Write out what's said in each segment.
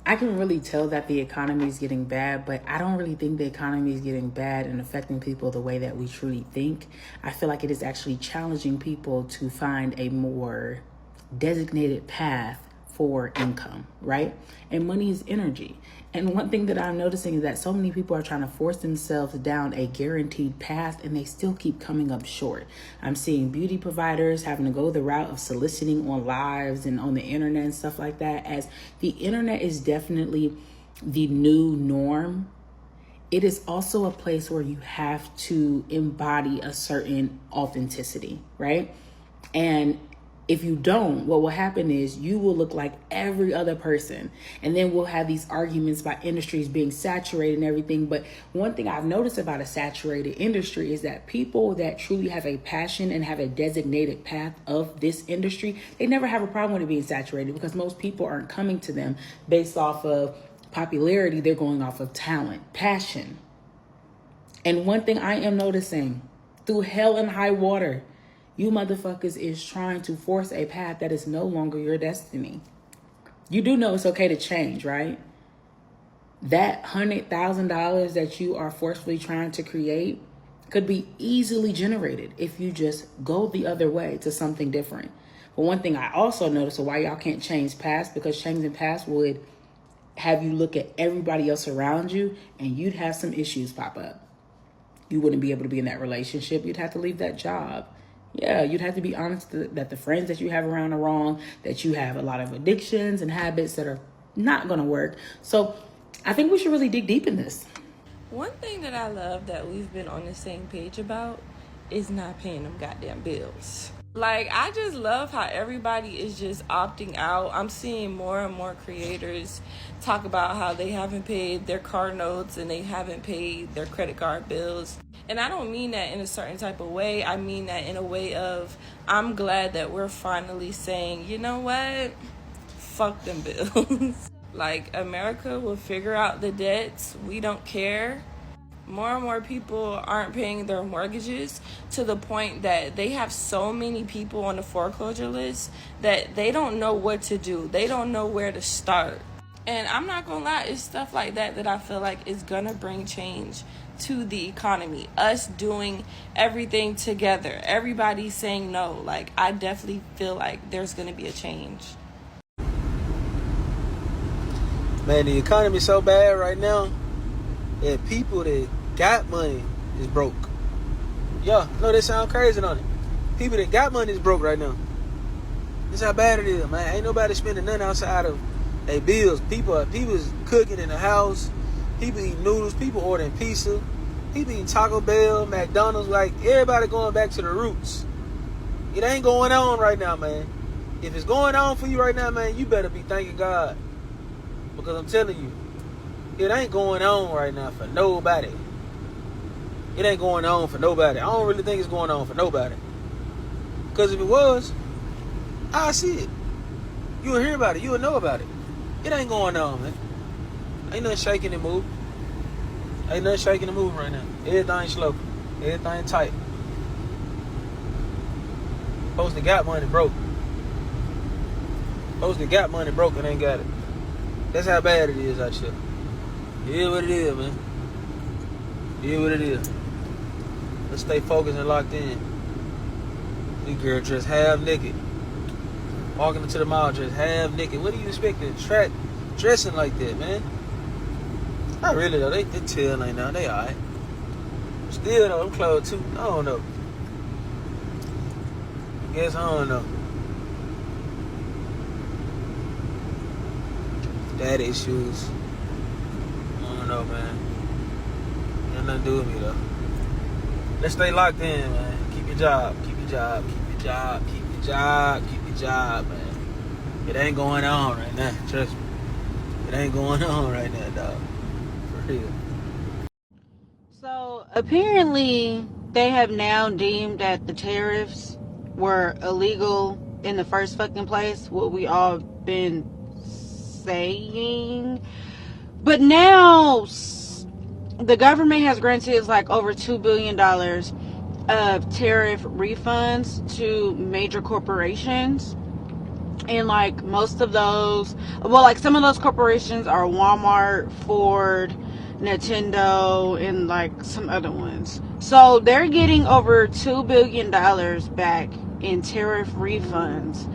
I can really tell that the economy is getting bad, but I don't really think the economy is getting bad and affecting people the way that we truly think. I feel like it is actually challenging people to find a more designated path for income, right? And money is energy. And one thing that I'm noticing is that so many people are trying to force themselves down a guaranteed path and they still keep coming up short. I'm seeing beauty providers having to go the route of soliciting on lives and on the internet and stuff like that. As the internet is definitely the new norm, it is also a place where you have to embody a certain authenticity, right? And if you don't, what will happen is you will look like every other person. And then we'll have these arguments about industries being saturated and everything. But one thing I've noticed about a saturated industry is that people that truly have a passion and have a designated path of this industry, they never have a problem with it being saturated because most people aren't coming to them based off of popularity. They're going off of talent, passion. And one thing I am noticing through hell and high water, you motherfuckers is trying to force a path that is no longer your destiny. You do know it's okay to change, right? That $100,000 that you are forcefully trying to create could be easily generated if you just go the other way to something different. But one thing I also noticed, why y'all can't change past, because changing past would have you look at everybody else around you and you'd have some issues pop up. You wouldn't be able to be in that relationship. You'd have to leave that job. Yeah, you'd have to be honest that the friends that you have around are wrong, that you have a lot of addictions and habits that are not going to work. So I think we should really dig deep in this. One thing that I love that we've been on the same page about is not paying them goddamn bills. Like, I just love how everybody is just opting out. I'm seeing more and more creators talk about how they haven't paid their car notes and they haven't paid their credit card bills. And I don't mean that in a certain type of way. I mean that in a way of, I'm glad that we're finally saying, you know what? Fuck them bills. Like, America will figure out the debts. We don't care. More and more people aren't paying their mortgages to the point that they have so many people on the foreclosure list that they don't know what to do. They don't know where to start. And I'm not gonna lie, it's stuff like that I feel like is gonna bring change to the economy. Us doing everything together. Everybody saying no. Like, I definitely feel like there's gonna be a change. Man, the economy's so bad right now that people that got money is broke. Yeah, no, that sound crazy on it. People that got money is broke right now. That's how bad it is, man. Ain't nobody spending nothing outside of their bills. People is cooking in the house. People eating noodles. People ordering pizza. People eating Taco Bell, McDonald's. Like, everybody going back to the roots. It ain't going on right now, man. If it's going on for you right now, man, you better be thanking God. Because I'm telling you, it ain't going on right now for nobody. It ain't going on for nobody. I don't really think it's going on for nobody. Because if it was, I'd see it. You would hear about it. You would know about it. It ain't going on, man. Ain't nothing shaking and moving. Ain't nothing shaking and moving right now. Everything slow. Everything tight. Folks that got money broke. Folks that got money broke and ain't got it. That's how bad it is out here. It is what it is, man. It is what it is. Let's stay focused and locked in. These girls dressed half naked. Walking into the mall dressed half naked. What do you expect to attract dressing like that, man? Not really, though. They tell ain't now. They alright. Still, though, them clothes, too. I don't know. I guess I don't know. Dad issues. I don't know, man. Got nothing to do with me, though. Let's stay locked in, man. Keep your job. Keep your job. Keep your job. Keep your job. Keep your job, man. It ain't going on right now. Trust me. It ain't going on right now, dog. For real. So apparently they have now deemed that the tariffs were illegal in the first fucking place. What we all been saying. But now the government has granted like over $2 billion of tariff refunds to major corporations. And like most of those, well, like some of those corporations are Walmart, Ford, Nintendo, and like some other ones. So they're getting over $2 billion back in tariff refunds.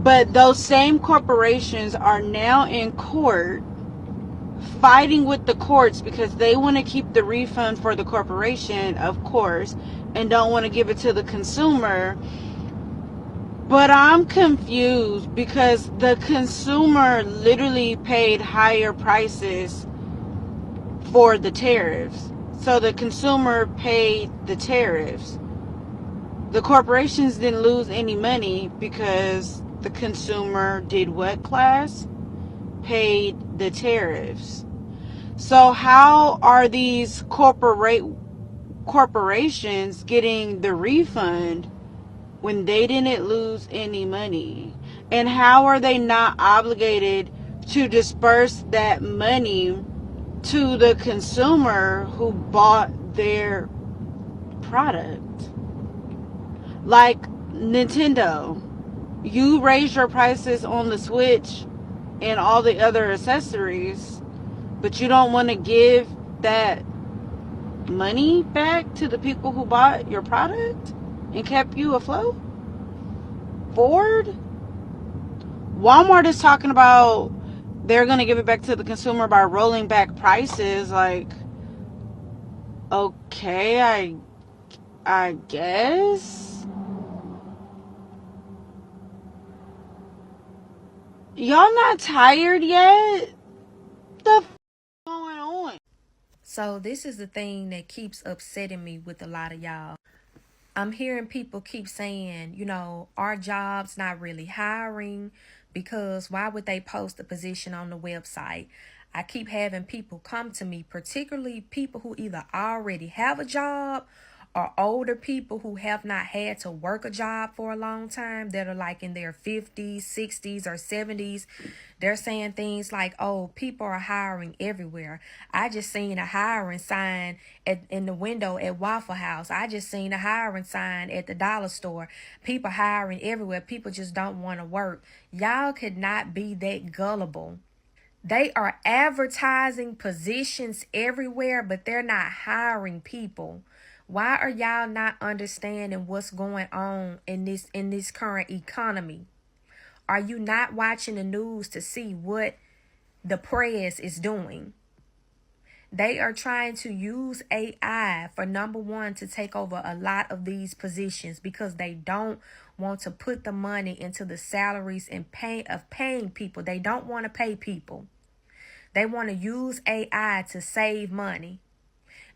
But those same corporations are now in court fighting with the courts because they want to keep the refund for the corporation, of course, and don't want to give it to the consumer. But I'm confused because the consumer literally paid higher prices for the tariffs. So the consumer paid the tariffs. The corporations didn't lose any money because the consumer did what, class? Paid the tariffs. So how are these corporations getting the refund when they didn't lose any money? And how are they not obligated to disperse that money to the consumer who bought their product? Like Nintendo, you raised your prices on the Switch and all the other accessories, but you don't want to give that money back to the people who bought your product and kept you afloat? Ford? Walmart is talking about they're going to give it back to the consumer by rolling back prices. Like, okay, I guess. Y'all not tired yet? The f going on? So this is the thing that keeps upsetting me with a lot of y'all. I'm hearing people keep saying, our job's not really hiring because why would they post a position on the website? I keep having people come to me, particularly people who either already have a job or older people who have not had to work a job for a long time that are like in their 50s, 60s, or 70s. They're saying things like, oh, people are hiring everywhere. I just seen a hiring sign in the window at Waffle House. I just seen a hiring sign at the dollar store. People hiring everywhere. People just don't want to work. Y'all could not be that gullible. They are advertising positions everywhere, but they're not hiring people. Why are y'all not understanding what's going on in this current economy? Are you not watching the news to see what the press is doing? They are trying to use AI for number one to take over a lot of these positions because they don't want to put the money into the salaries and paying people. They don't want to pay people. They want to use AI to save money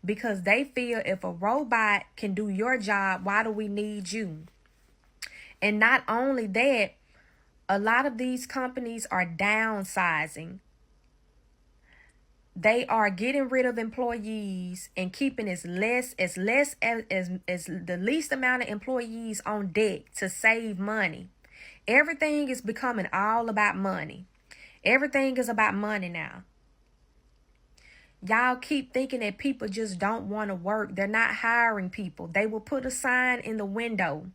because they feel if a robot can do your job, why do we need you? And not only that, a lot of these companies are downsizing. They are getting rid of employees and keeping as the least amount of employees on deck to save money. Everything is becoming all about money. Everything is about money now. Y'all keep thinking that people just don't want to work. They're not hiring people. They will put a sign in the window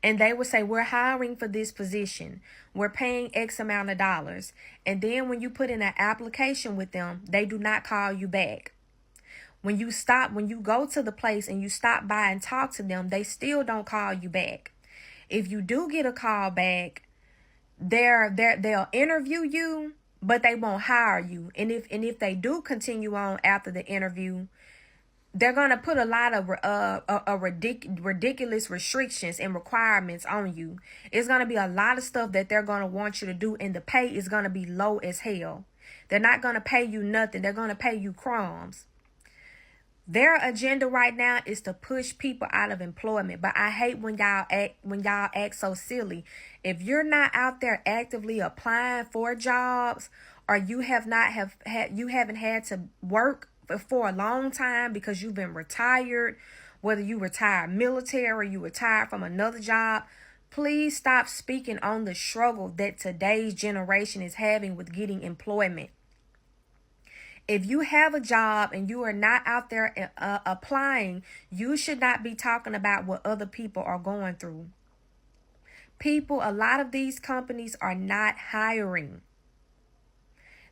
and they will say, we're hiring for this position. We're paying X amount of dollars. And then when you put in an application with them, they do not call you back. When you go to the place and you stop by and talk to them, they still don't call you back. If you do get a call back, they'll interview you, but they won't hire you. And if they do continue on after the interview, they're going to put a lot of ridiculous restrictions and requirements on you. It's going to be a lot of stuff that they're going to want you to do, and the pay is going to be low as hell. They're not going to pay you nothing. They're going to pay you crumbs. Their agenda right now is to push people out of employment. But I hate when y'all act so silly. If you're not out there actively applying for jobs, or you haven't had to work for a long time because you've been retired, whether you retired military or you retired from another job, please stop speaking on the struggle that today's generation is having with getting employment. If you have a job and you are not out there applying, you should not be talking about what other people are going through. People, a lot of these companies are not hiring.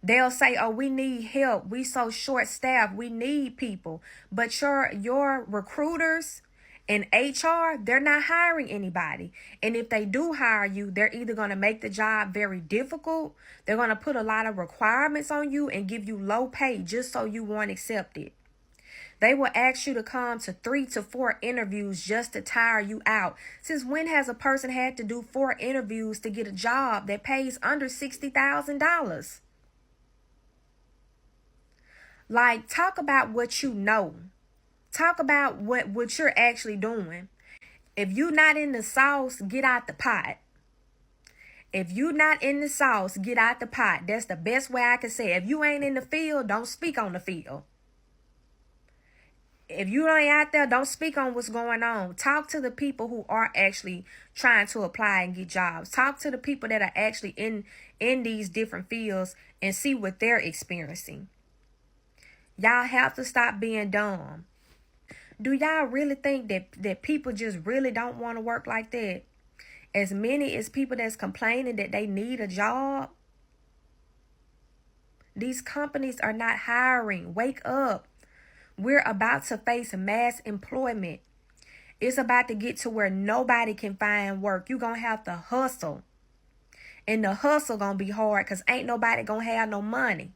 They'll say, oh, we need help. We so short staffed. We need people. But your recruiters and HR, they're not hiring anybody. And if they do hire you, they're either going to make the job very difficult. They're going to put a lot of requirements on you and give you low pay just so you won't accept it. They will ask you to come to 3 to 4 interviews just to tire you out. Since when has a person had to do 4 interviews to get a job that pays under $60,000? Like, talk about what you know. Talk about what you're actually doing. If you're not in the sauce, get out the pot. If you're not in the sauce, get out the pot. That's the best way I can say it. If you ain't in the field, don't speak on the field. If you ain't out there, don't speak on what's going on. Talk to the people who are actually trying to apply and get jobs. Talk to the people that are actually in these different fields and see what they're experiencing. Y'all have to stop being dumb. Do y'all really think that people just really don't want to work like that? As many as people that's complaining that they need a job, these companies are not hiring. Wake up. We're about to face mass employment. It's about to get to where nobody can find work. You're going to have to hustle. And the hustle going to be hard because ain't nobody going to have no money.